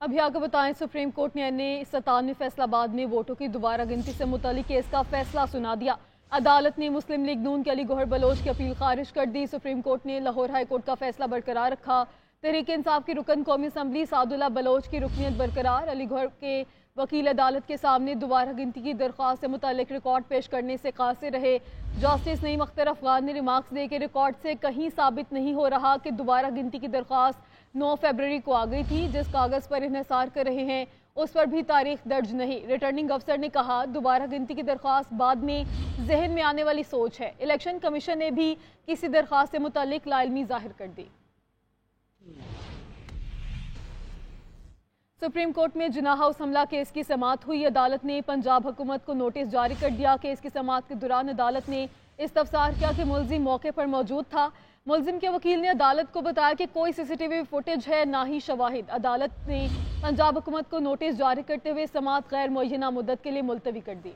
ابھی آگے بتائیں، سپریم کورٹ نے 97 فیصلہ آباد میں ووٹوں کی دوبارہ گنتی سے متعلق کیس کا فیصلہ سنا دیا۔ عدالت نے مسلم لیگ نون کے علی گوہر بلوچ کی اپیل خارج کر دی۔ سپریم کورٹ نے لاہور ہائی کورٹ کا فیصلہ برقرار رکھا۔ تحریک انصاف کے رکن قومی اسمبلی سعد اللہ بلوچ کی رکنیت برقرار۔ علی گوہر کے وکیل عدالت کے سامنے دوبارہ گنتی کی درخواست سے متعلق ریکارڈ پیش کرنے سے قاصر رہے۔ جسٹس نعیم اختر افغان نے ریمارکس دے کہ ریکارڈ سے کہیں ثابت نہیں ہو رہا کہ دوبارہ گنتی کی درخواست 9 فروری کو آ گئی تھی۔ جس کاغذ پر انحصار کر رہے ہیں اس پر بھی تاریخ درج نہیں۔ ریٹرننگ افسر نے کہا دوبارہ گنتی کی درخواست بعد میں ذہن میں آنے والی سوچ ہے۔ الیکشن کمیشن نے بھی کسی درخواست سے متعلق لا علمی ظاہر کر دی۔ سپریم کورٹ میں جناح ہاؤس حملہ کیس کی سماعت ہوئی۔ عدالت نے پنجاب حکومت کو نوٹس جاری کر دیا۔ کیس کی سماعت کے دوران عدالت نے استفسار کیا کہ ملزم موقع پر موجود تھا۔ ملزم کے وکیل نے عدالت کو بتایا کہ کوئی سی سی ٹی وی فوٹیج ہے نہ ہی شواہد۔ عدالت نے پنجاب حکومت کو نوٹس جاری کرتے ہوئے سماعت غیر معینہ مدت کے لیے ملتوی کر دی۔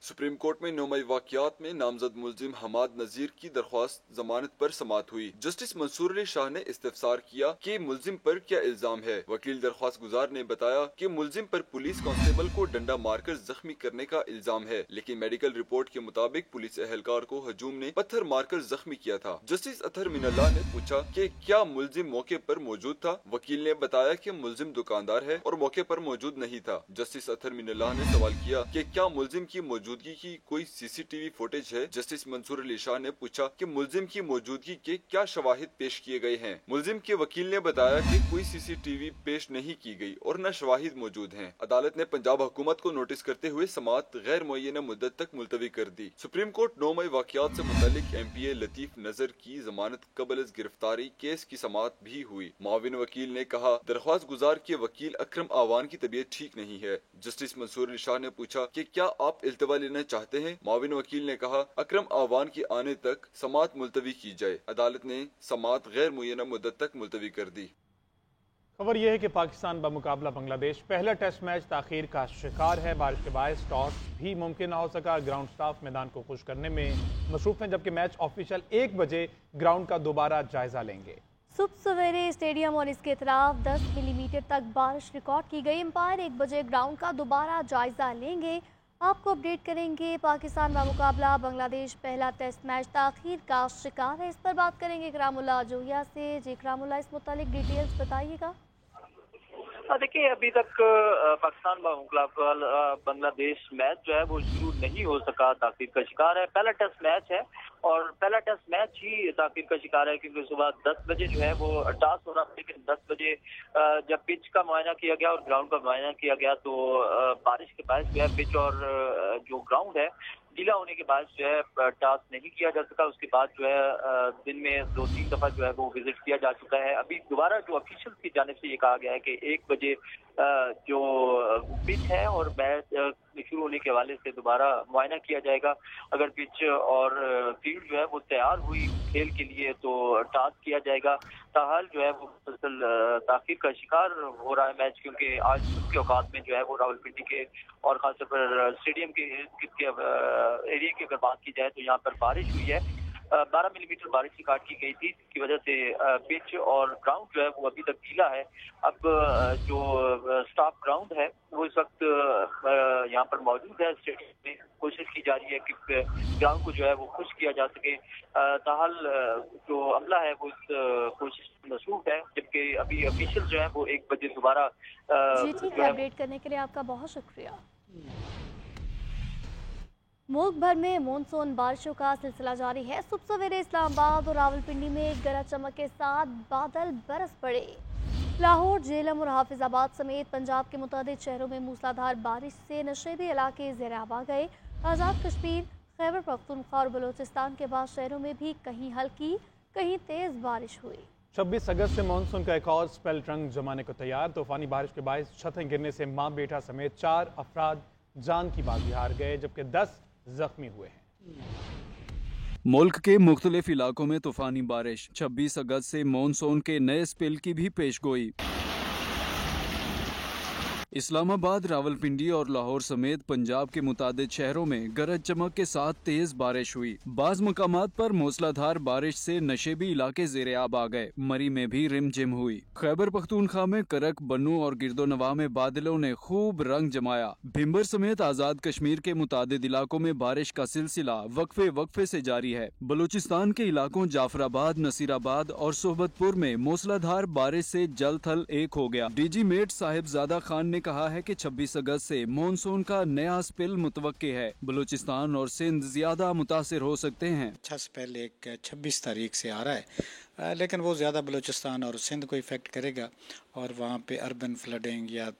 سپریم کورٹ میں 9 مئی واقعات میں نامزد ملزم حماد نذیر کی درخواست ضمانت پر سماعت ہوئی۔ جسٹس منصور علی شاہ نے استفسار کیا کہ ملزم پر کیا الزام ہے۔ وکیل درخواست گزار نے بتایا کہ ملزم پر پولیس کانسٹیبل کو ڈنڈا مار کر زخمی کرنے کا الزام ہے، لیکن میڈیکل رپورٹ کے مطابق پولیس اہلکار کو ہجوم نے پتھر مار کر زخمی کیا تھا۔ جسٹس اطہر من اللہ نے پوچھا کہ کیا ملزم موقع پر موجود تھا۔ وکیل نے بتایا کہ ملزم دکاندار ہے اور موقع پر موجود نہیں تھا۔ جسٹس اطہر من اللہ نے سوال کیا کہ کیا ملزم کی موجودگی کی کوئی سی سی ٹی وی فوٹیج ہے۔ جسٹس منصور علی شاہ نے پوچھا کہ ملزم کی موجودگی کے کیا شواہد پیش کیے گئے ہیں۔ ملزم کے وکیل نے بتایا کہ کوئی سی سی ٹی وی پیش نہیں کی گئی اور نہ شواہد موجود ہیں۔ عدالت نے پنجاب حکومت کو نوٹس کرتے ہوئے سماعت غیر معینہ مدت تک ملتوی کر دی۔ سپریم کورٹ 9 مئی واقعات سے متعلق ایم پی اے لطیف نذر کی ضمانت قبل از گرفتاری کیس کی سماعت بھی ہوئی۔ معاون وکیل نے کہا درخواست گزار کے وکیل اکرم آوان کی طبیعت ٹھیک نہیں ہے۔ جسٹس منصور علی شاہ نے پوچھا کہ کیا آپ التوا لینا چاہتے ہیں۔ معاون وکیل نے کہا اکرم آوان کے آنے تک سماعت ملتوی کی جائے۔ عدالت نے سماعت غیر معینہ مدت تک ملتوی کر دی۔ خبر یہ ہے کہ پاکستان بمقابلہ بنگلہ دیش پہلا ٹیسٹ میچ تاخیر کا شکار ہے۔ بارش کے باعث ٹاس بھی ممکن نہ ہو سکا۔ گراؤنڈ سٹاف میدان کو خشک کرنے میں مصروف ہیں، جبکہ میچ آفیشل 1 بجے گراؤنڈ کا دوبارہ جائزہ لیں گے۔ صبح سویرے اسٹیڈیم اور اس کے اطراف 10 ملی میٹر تک بارش ریکارڈ کی گئی۔ امپائر 1 بجے گراؤنڈ کا دوبارہ جائزہ لیں گے۔ آپ کو اپڈیٹ کریں گے۔ پاکستان بمقابلہ بنگلہ دیش پہلا ٹیسٹ میچ تاخیر کا شکار ہے۔ اس پر بات کریں گے اکرام اللہ جوہیا سے۔ جی اکرام اللہ، اس متعلق ڈیٹیلز بتائیے گا۔ دیکھیے ابھی تک پاکستان بمقابلہ بنگلہ دیش میچ جو ہے وہ شروع نہیں ہو سکا، تاخیر کا شکار ہے۔ پہلا ٹیسٹ میچ ہے اور پہلا ٹیسٹ میچ ہی تاخیر کا شکار ہے، کیونکہ صبح 10 بجے جو ہے وہ ٹاس ہو رہا تھا، لیکن 10 بجے جب پچ کا معائنہ کیا گیا اور گراؤنڈ کا معائنہ کیا گیا تو بارش کے باعث جو ہے پچ اور جو گراؤنڈ ہے گیلا ہونے کے باعث جو ہے ٹاس نہیں کیا جا سکا۔ اس کے بعد جو ہے دن میں 2-3 دفعہ جو ہے وہ وزٹ کیا جا چکا ہے۔ ابھی دوبارہ جو آفیشل کی جانب سے یہ کہا گیا ہے کہ 1 بجے جو پچ ہے اور میچ شروع ہونے کے حوالے سے دوبارہ معائنہ کیا جائے گا۔ اگر پچ اور فیلڈ جو ہے وہ تیار ہوئی کھیل کے لیے تو ٹاس کیا جائے گا۔ تاحال جو ہے وہ مسلسل تاخیر کا شکار ہو رہا ہے میچ، کیونکہ آج صبح کے اوقات میں جو ہے وہ راولپنڈی کے اور خاص طور پر اسٹیڈیم کے ایریا کی اگر بات کی جائے تو یہاں پر بارش ہوئی ہے۔ 12 ملی میٹر بارش ریکارڈ کی گئی تھی، جس کی وجہ سے پچ اور گراؤنڈ جو ہے وہ ابھی تک گیلا ہے۔ اب جو سٹاف گراؤنڈ ہے وہ اس وقت یہاں پر موجود ہے اسٹیڈیم میں۔ کوشش کی جا رہی ہے کہ گراؤنڈ کو جو ہے وہ خشک کیا جا سکے۔ تاحال جو عملہ ہے وہ اس کوشش میں مصروف ہے، جبکہ ابھی آفیشل جو ہے وہ 1 بجے دوبارہ جی ٹھیک ہے، اپڈیٹ کرنے کے لیے آپ کا بہت شکریہ۔ ملک بھر میں مونسون بارشوں کا سلسلہ جاری ہے۔ صبح سویرے اسلام آباد اور راولپنڈی میں گرج چمک کے ساتھ بادل برس پڑے۔ لاہور، جہلم اور حافظ آباد سمیت پنجاب کے متعدد شہروں میں موسلادھار بارش سے نشیبی علاقے زیر آب آ گئے۔ آزاد کشمیر، خیبر پختونخوا اور بلوچستان کے بعض شہروں میں بھی کہیں ہلکی کہیں تیز بارش ہوئی۔ 26 اگست سے مانسون کا ایک اور سپیل رنگ جمانے کو تیار۔ طوفانی بارش کے باعث چھتیں گرنے سے ماں بیٹا سمیت 4 افراد جان کی بازی ہار گئے، جبکہ 10 زخمی ہوئے ہیں۔ ملک کے مختلف علاقوں میں طوفانی بارش، 26 اگست سے مانسون کے نئے سپیل کی بھی پیش گوئی۔ इस्लामाबाद, रावलपिंडी और लाहौर समेत पंजाब के मुतादिद शहरों में गरज चमक के साथ तेज बारिश हुई। बाज मकामात पर मूसलाधार बारिश से नशेबी इलाके ज़ेरे-आब आ गए। मरी में भी रिमझिम हुई। खैबर पख्तूनख्वा में करक, बन्नू और गिरदोनवा में बादलों ने खूब रंग जमाया। भिम्बर समेत आज़ाद कश्मीर के मुतादिद इलाकों में बारिश का सिलसिला वक्फे वक्फे से जारी है। बलूचिस्तान के इलाकों जाफराबाद, नसीराबाद और सोहबतपुर में मूसलाधार बारिश से जल थल एक हो गया। डीजी मेट साहिबजादा खान ने कहा है कि 26 अगस्त से मॉनसून का नया स्पिल मुतवक्के है। बलूचिस्तान और सिंध ज्यादा मुतासिर हो सकते हैं। अच्छा स्पेल एक 26 तारीख से आ रहा है, लेकिन वो ज़्यादा बलूचिस्तान और सिंध को इफ़ेक्ट करेगा और वहाँ पे अर्बन फ्लडिंग या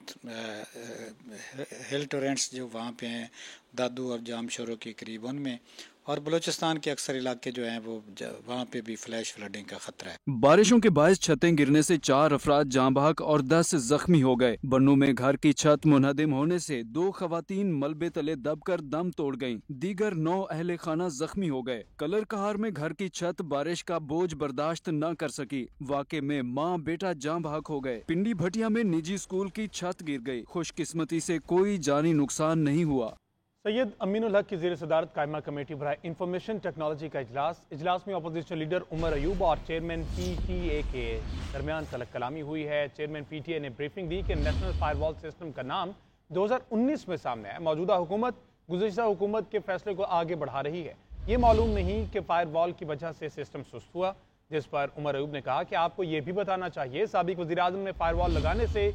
हिल टोरेंट्स जो वहाँ पे हैं दादू और जाम शोरों के करीब, उनमें, और बलूचिस्तान के अक्सर इलाके जो हैं वो वहाँ पे भी फ्लैश फ्लडिंग का खतरा है। बारिशों के बायस छतें गिरने से 4 अफराद जाँ बहक और 10 जख्मी हो गए। बन्नू में घर की छत मुनहदिम होने से 2 खवातीन मलबे तले दबकर दम तोड़ गईं। दीगर 9 अहले खाना जख्मी हो गए। कलर कहार में घर की छत बारिश का बोझ बर्दाश्त न कर सकी। वाक़े में माँ बेटा जाँ बहक हो गए। पिंडी भटिया में निजी स्कूल की छत गिर गई। खुशकिस्मती से कोई जानी नुकसान नहीं हुआ। सैयद अमीनुल हक की ज़ेर सदारत कायमा कमेटी बराए इंफॉर्मेशन टेक्नोलॉजी का इजलास में अपोजिशन लीडर उमर अयूब और चेयरमैन PTA के दरमियान तलब कलामी हुई है। चेयरमैन PTA ने ब्रीफिंग दी कि नेशनल फायरवॉल सिस्टम का नाम 2019 में सामने आया। मौजूदा हुकूमत गुज़िश्ता हुकूमत के फैसले को आगे बढ़ा रही है। ये मालूम नहीं कि फायरवॉल की वजह से सिस्टम सुस्त हुआ, जिस पर उमर अयूब ने कहा कि आपको ये भी बताना चाहिए साबिक वज़ीर आज़म ने फायरवॉल लगाने से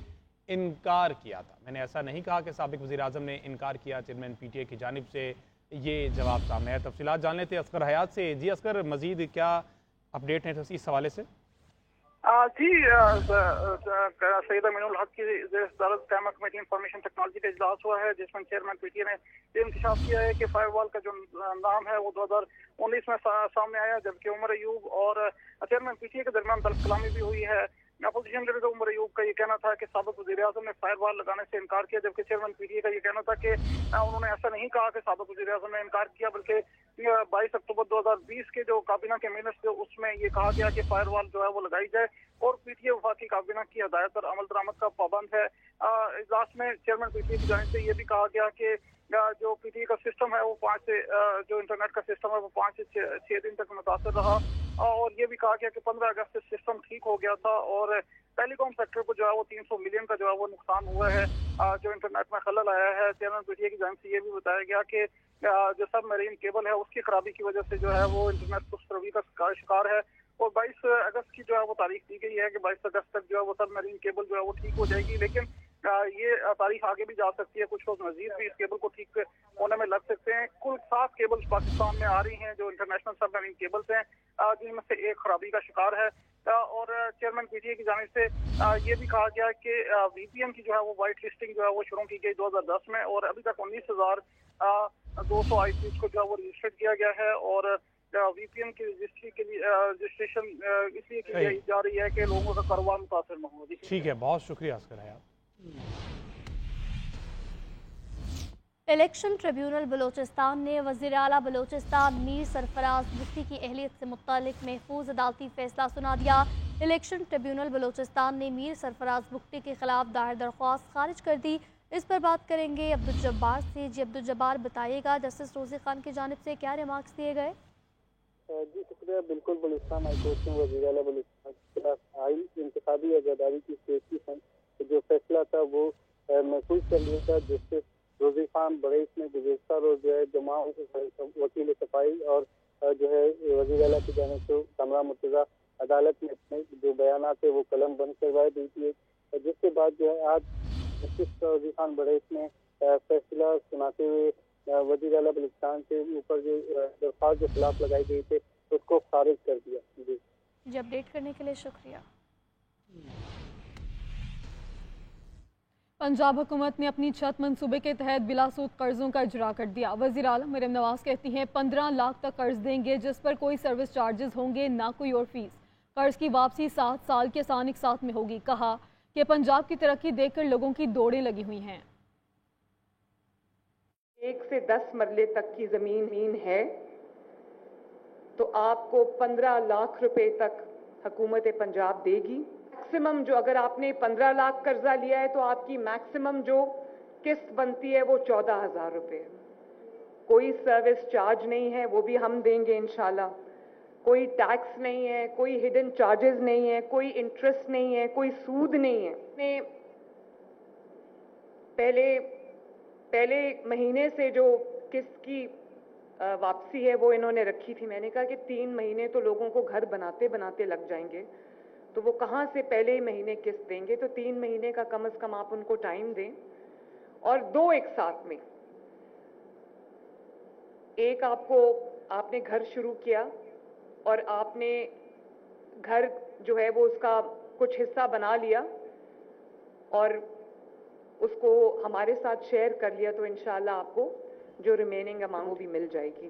इनकार किया था। मैंने ऐसा नहीं कहा कि साबिक वज़ीर आज़म ने इनकार किया। चेयरमैन PTA की जानिब से ये जवाब सामने है। तफसीलात जान लेते हैं असगर हयात से। जी असगर, मजीद क्या अपडेट है इस हवाले से? जी, सैयद अमीनुल हक की ज़ेर-ए-सदारत कायमा कमेटी इंफॉर्मेशन टेक्नोलॉजी का इजलास हुआ है, जिसमें चेयरमैन PTA ने ये इंकशाफ किया है कि फायरवॉल का जो नाम है वो 2019 में सामने आया, जबकि उमर अयूब और चेयरमैन PTA के दरमियान तलब कलामी भी हुई है। अपोजिशन लीडर उमर अयूब का ये कहना था कि साबिक वज़ीर आज़म ने फायरवॉल लगाने से इनकार किया, जबकि चेयरमैन PTA का ये कहना था कि उन्होंने ऐसा नहीं कहा कि साबिक वज़ीर आज़म ने इनकार किया, बल्कि 22 अक्टूबर 2020 के जो काबीना के मिनट्स थे उसमें ये कहा गया कि फायरवॉल जो है वो लगाई जाए और PTA वफाकी काबीना की हदायत पर अमल दरामद का पाबंद है। इजलास में चेयरमैन PTA की जानिब से ये भी कहा गया कि जो PTA का सिस्टम है वो 5 से जो इंटरनेट का सिस्टम है वो 5 से 6 दिन तक मुतासर रहा, और ये भी कहा गया कि 15 अगस्त से सिस्टम ठीक हो गया था और टेलीकॉम सेक्टर को जो है वो 300 मिलियन का जो है वो नुकसान हुआ है जो इंटरनेट में खलल आया है। चेयरमैन PTA की जानिब से ये भी बताया गया कि जो सब मरीन केबल है उसकी खराबी की वजह से जो है वो इंटरनेट खुशरवी का शिकार है, और 22 अगस्त की जो है वो तारीख दी गई है कि 22 अगस्त तक जो है वो सब मरीन केबल जो है वो ठीक हो जाएगी, लेकिन ये तारीख आगे भी जा सकती है। कुछ रोज मजीद भी इस केबल को ठीक होने में लग सकते हैं। कुल 7 केबल्स पाकिस्तान में आ रही हैं जो इंटरनेशनल सब मरीन केबल्स हैं, जिनमें से एक खराबी का शिकार है। और चेयरमैन PTA की जानिब से ये भी कहा गया कि VPN की जो है वो वाइट लिस्टिंग जो है वो शुरू की गई 2010 में, और अभी तक 19,200 IPs को जो है वो रजिस्टर्ड किया गया है, और VPN की रजिस्ट्री के लिए रजिस्ट्रेशन इसलिए की जा रही है कि लोगों का कारोबार मुतासर न हो। ठीक है, बहुत शुक्रिया असगर हयात। इलेक्शन ट्रिब्यूनल बलूचिस्तान ने वज़ीर आला बलूचिस्तान मीर सरफराज बुख्ती की अहलियत से मुतालिक महफूज अदालती फैसला सुना दिया। इलेक्शन ट्रिब्यूनल बलूचिस्तान ने मीर सरफराज बुख्ती के खिलाफ दायर दरख्वास्त खारिज कर दी। इस पर बात करेंगे अब्दुल जब्बार से। जी अब्दुल जब्बार, बताइएगा जस्टिस रोज़ी खान की जानिब से क्या रिमार्क्स दिए गए? जी शुक्रिया। बिल्कुल, बलूचिस्तान हाई कोर्ट में वज़ीर आला बलूचिस्तान के खिलाफ आइन इंतखाबी आज़ादारी की पेशगी जो फैसला था वो महफूज कर लिया था। जस्टिस रोज़ी खान बरेस ने गुज़श्ता रोज जो है जमा वकील सफाई और जो है वज़ीर आला की जानिब से कमरा मुर्तज़ा अदालत में अपने जो बयानात है वो कलम बंद करवाए दी थी, जिसके बाद जो है आज जस्टिस रोज़ी खान बरेस ने फैसला सुनाते हुए वज़ीर आला बलूचिस्तान के ऊपर जो दरख्वास्त के खिलाफ लगाई गई थी उसको खारिज कर दिया। जी अपडेट करने के लिए शुक्रिया। पंजाब हुकूमत ने अपनी छत मंसूबे के तहत बिलासूद कर्जों का इजरा कर दिया। वज़ीर आलम मरियम नवाज कहती हैं 15 लाख तक कर्ज देंगे, जिस पर कोई सर्विस चार्जेस होंगे ना कोई और फीस। कर्ज की वापसी 7 साल के आसान एक साथ में होगी। कहा कि पंजाब की तरक्की देखकर लोगों की दौड़ें लगी हुई हैं। 1 से 10 मरले तक की जमीन है तो आपको 15 लाख रुपए तक हुकूमत पंजाब देगी। मैक्सिमम जो, अगर आपने 15 लाख कर्जा लिया है तो आपकी मैक्सिमम जो किस्त बनती है वो 14,000 रुपये। कोई सर्विस चार्ज नहीं है, वो भी हम देंगे इंशाल्लाह। कोई टैक्स नहीं है, कोई हिडन चार्जेस नहीं है, कोई इंटरेस्ट नहीं है, कोई सूद नहीं है। पहले महीने से जो किस्त की वापसी है वो इन्होंने रखी थी। मैंने कहा कि 3 महीने तो लोगों को घर बनाते बनाते लग जाएंगे, तो वो कहाँ से पहले ही महीने किस्त देंगे। तो 3 महीने का कम से कम आप उनको टाइम दें, और 2 एक साथ में। एक आपने घर शुरू किया और आपने घर जो है वो उसका कुछ हिस्सा बना लिया और उसको हमारे साथ शेयर कर लिया, तो इंशाल्लाह आपको जो रिमेनिंग अमाउंट भी मिल जाएगी।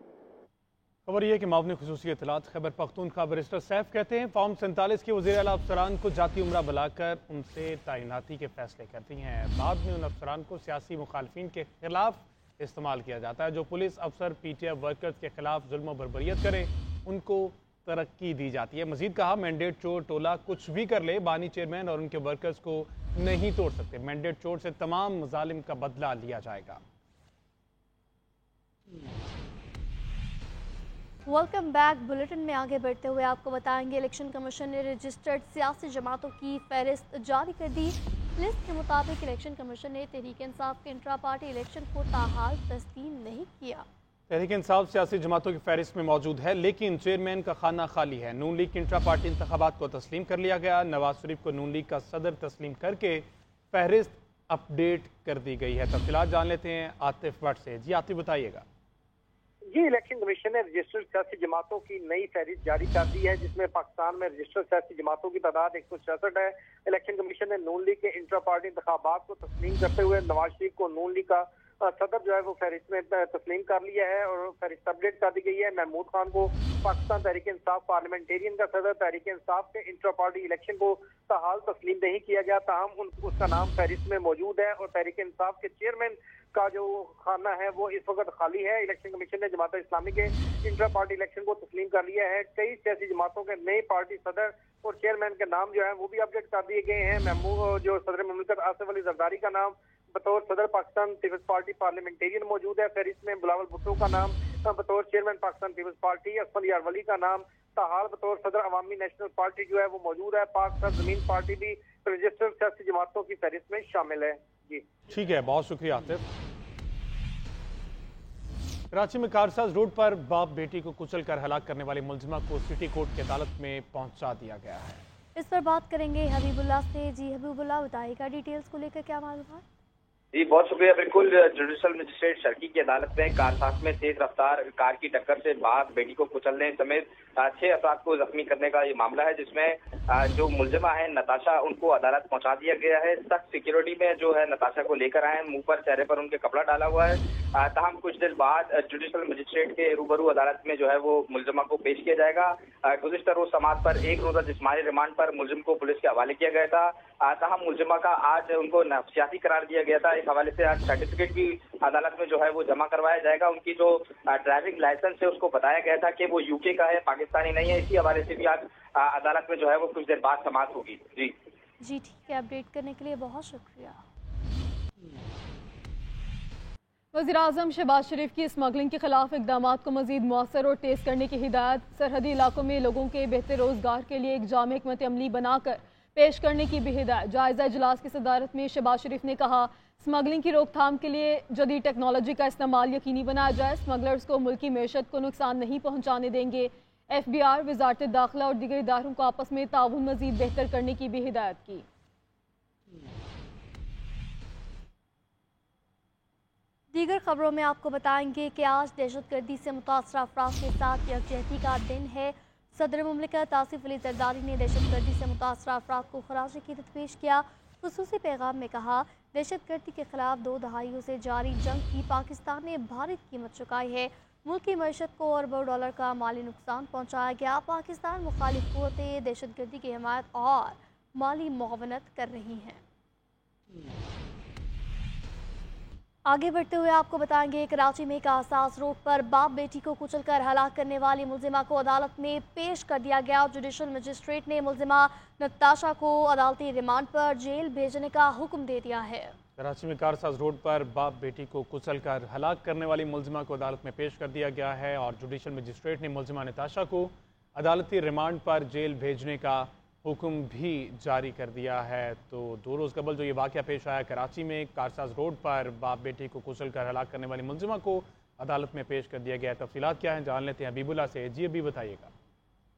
खबर यह है कि मामले खुसूसी इत्तलात खैबर पख्तूनख्वा बैरिस्टर सैफ कहते हैं फॉर्म 47 के वज़ीर आला अफसरान को जाती उम्रा बुलाकर उनसे तैनाती के फैसले करती हैं। बाद में उन अफसरान को सियासी मुखालफिन के खिलाफ इस्तेमाल किया जाता है। जो पुलिस अफसर PTF वर्कर्स के खिलाफ जुल्म बर्बरियत करें उनको तरक्की दी जाती है। मजीद कहा, मैंडेट चोर टोला कुछ भी कर ले, बानी चेयरमैन और उनके वर्कर्स को नहीं तोड़ सकते। मैंडेट चोर से तमाम मजालिम का बदला लिया जाएगा। Welcome back. बुलेटिन में आगे बढ़ते हुए आपको बताएंगे इलेक्शन कमीशन ने रजिस्टर्ड सियासी जमातों की फहरिस्त जारी कर दी। लिस्ट के मुताबिक इलेक्शन कमीशन ने तहरीक इंसाफ के इंट्रा पार्टी इलेक्शन को ताहाल तस्लीम नहीं किया। तहरीक इंसाफ सियासी जमातों की फहरिस्त में मौजूद है, लेकिन चेयरमैन का खाना खाली है। नून लीग के इंट्रा पार्टी इंतखाबात को तस्लीम कर लिया गया। नवाज शरीफ को नून लीग का सदर तस्लीम करके फहरिस्त अपडेट कर दी गई है। तफसीलात जान लेते हैं आतिफ भट्ट से। जी आतिफ, बताइएगा। जी, इलेक्शन कमीशन ने रजिस्टर्ड सियासी जमातों की नई फहरिस्त जारी कर दी है, जिसमें पाकिस्तान में रजिस्टर्ड सियासी जमातों की तादाद 166 है। इलेक्शन कमीशन ने नून लीग के इंट्रा पार्टी इंतखाबात को तस्लीम करते हुए नवाज शरीफ को नून लीग का सदर जो है वो फहरिस्त में तस्लीम कर लिया है और फहरिस्त अपडेट कर दी गई है। महमूद खान को पाकिस्तान तहरीक इंसाफ पार्लियामेंटेरियन का सदर तहरीक इंसाफ के इंट्रा पार्टी इलेक्शन को ताहाल तस्लीम नहीं किया गया, ताहम उसका नाम फहरिस्त में मौजूद है। और तहरीक इंसाफ के चेयरमैन का जो खाना है वो इस वक्त खाली है। इलेक्शन कमीशन ने जमात इस्लामी के इंट्रा पार्टी इलेक्शन को तस्लीम कर लिया है। कई सियासी जमातों के नए पार्टी सदर और चेयरमैन के नाम जो है वो भी अपडेट कर दिए गए हैं। महमूद जो सदर मुमलिकत आसिफ अली जरदारी का नाम बतौर सदर पाकिस्तान पीपल्स पार्टी पार्लियामेंटेरियन मौजूद है फहरिस्त में। बिलावल भुट्टो का नाम बतौर चेयरमैन पाकिस्तान पीपल्स पार्टी, असफल यारवली का नाम ताहाल बतौर सदर अवामी नेशनल पार्टी जो है वो मौजूद है। पाक जमीन पार्टी भी रजिस्टर्ड सियासी जमातों की फहरिस्त में शामिल है। जी ठीक है, बहुत शुक्रिया आतिफ। कराची में कारसाज रोड पर बाप बेटी को कुचल कर हलाक करने वाली मुलजिमा को सिटी कोर्ट की अदालत में पहुंचा दिया गया है। इस पर बात करेंगे हबीबुल्लाह से। जी हबीबुल्लाह, बताइएगा डिटेल्स को लेकर क्या मालूम? जी बहुत शुक्रिया। बिल्कुल, जुडिशल मजिस्ट्रेट शर्की की अदालत में कारसाज में तेज रफ्तार कार की टक्कर से बाप बेटी को कुचलने समेत 6 अफराद को जख्मी करने का ये मामला है, जिसमें जो मुलजिमा है नताशा उनको अदालत पहुंचा दिया गया है। सख्त सिक्योरिटी में जो है नताशा को लेकर आए, मुंह पर चेहरे पर उनके कपड़ा डाला हुआ है। ताहम कुछ देर बाद जुडिशल मजिस्ट्रेट के रूबरू अदालत में जो है वो मुलजिमा को पेश किया जाएगा। गुज़िश्ता रोज समाज पर 1 रोजा जिस्मानी रिमांड पर मुलजिम को पुलिस के हवाले किया गया था। ताहम मुलजिमा का आज उनको नफ्सियाती करार दिया गया था। इस हवाले से आज सर्टिफिकेट भी अदालत में जो है वो जमा करवाया जाएगा। उनकी जो ड्राइविंग लाइसेंस है उसको बताया गया था कि वो यूके का है, पाकिस्तानी नहीं है। इसी हवाले से भी आज अदालत में जो है वो कुछ देर बाद समाअत होगी। जी ठीक है, अपडेट करने के लिए बहुत शुक्रिया। वज़ीर-ए-आज़म शहबाज शरीफ की स्मगलिंग के खिलाफ इक़दामात को मज़ीद मौसर और तेज़ करने की हिदायत। सरहदी इलाकों में लोगों के बेहतर रोज़गार के लिए एक जामे हिकमत अमली बनाकर पेश करने की भी हिदायत। जायज़ा इजलास की सदारत में शहबाज शरीफ ने कहा, स्मगलिंग की रोकथाम के लिए जदीद टेक्नोलॉजी का इस्तेमाल यकीनी बनाया जाए। स्मगलर्स को मुल्की मैशत को नुकसान नहीं पहुँचाने देंगे। FBR, वज़ारत दाखिला और दीगर इदारों को आपस में ताउन मज़ीद बेहतर करने की भी हिदायत की। दीगर खबरों में आपको बताएंगे कि आज दहशतगर्दी से मुतासर अफराद के साथ यकजहती का दिन है। सदर मुमलिकत आसिफ अली जरदारी ने दहशतगर्दी से मुतासर अफराद को खराज अकीदत पेश किया। खुसूसी पैगाम में कहा, दहशतगर्दी के खिलाफ 2 दहाइयों से जारी जंग की पाकिस्तान ने भारी कीमत चुकाई है। मुल्क की मैशत को अरबों डॉलर का माली नुकसान पहुँचाया गया। पाकिस्तान मुखालिफ क़ुव्वतें दहशतगर्दी की हिमायत और माली मुआवनत कर रही हैं। आगे बढ़ते हुए आपको बताएंगे, कराची में कासास रोड पर बाप बेटी को कुचलकर हलाक करने वाली मुलजिमा को अदालत में पेश कर दिया गया। जुडिशल मजिस्ट्रेट ने मुलजिमा नताशा को अदालती रिमांड पर जेल भेजने का हुक्म दे दिया है। कराची में कारसाज रोड पर बाप बेटी को कुचलकर हलाक करने वाली मुलजिमा को अदालत में पेश कर दिया गया है और जुडिशल मजिस्ट्रेट ने मुलजिमा नताशा को अदालती रिमांड पर जेल भेजने का हुक्म भी जारी कर दिया है। तो 2 रोज़ कबल जो ये वाक़या पेश आया कराची में, कारसाज रोड पर बाप बेटी को कुचलकर हलाक करने वाली मुलजिमा को अदालत में पेश कर दिया गया है। तफसीलात क्या हैं जान लेते हैं हबीबुल्लाह से। जी अभी बताइएगा।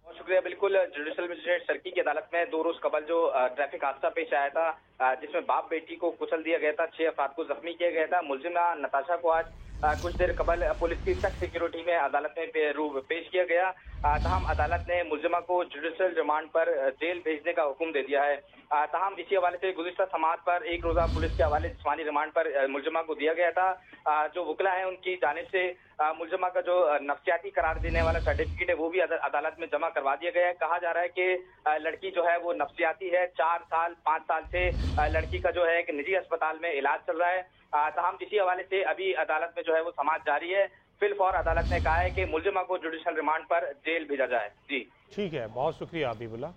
बहुत शुक्रिया। बिल्कुल, जुडिशल मजिस्ट्रेट सर्की की अदालत में 2 रोज कबल जो ट्रैफिक हादसा पेश आया था जिसमें बाप बेटी को कुचल दिया गया था, 6 अफराद को जख्मी किया गया था। मुलजिमा नताशा को आज कुछ देर कबल पुलिस की सख्त सिक्योरिटी में अदालत में पेश किया गया। तमाम अदालत ने मुलजिमा को जुडिशल रिमांड पर जेल भेजने का हुक्म दे दिया है। तमाम इसी हवाले से गुज़िश्ता समाअत पर 1 रोज़ा पुलिस के हवाले जिस्मानी रिमांड पर मुलजिमा को दिया गया था। जो वकला है उनकी जानिब से मुलजिमा का जो नफ्सियाती करार देने वाला सर्टिफिकेट है वो भी अदालत में जमा करवा दिया गया है। कहा जा रहा है कि लड़की जो है वो नफ्सियाती है। 4 साल 5 साल से लड़की का जो है एक निजी अस्पताल में इलाज चल रहा है। तमाम इसी हवाले से अभी अदालत में जो है वो समाअत जारी है। फिलफौर अदालत ने कहा है कि मुलजिमा को जुडिशल रिमांड पर जेल भेजा जाए। जी ठीक है, बहुत शुक्रिया हबीबुल्लाह।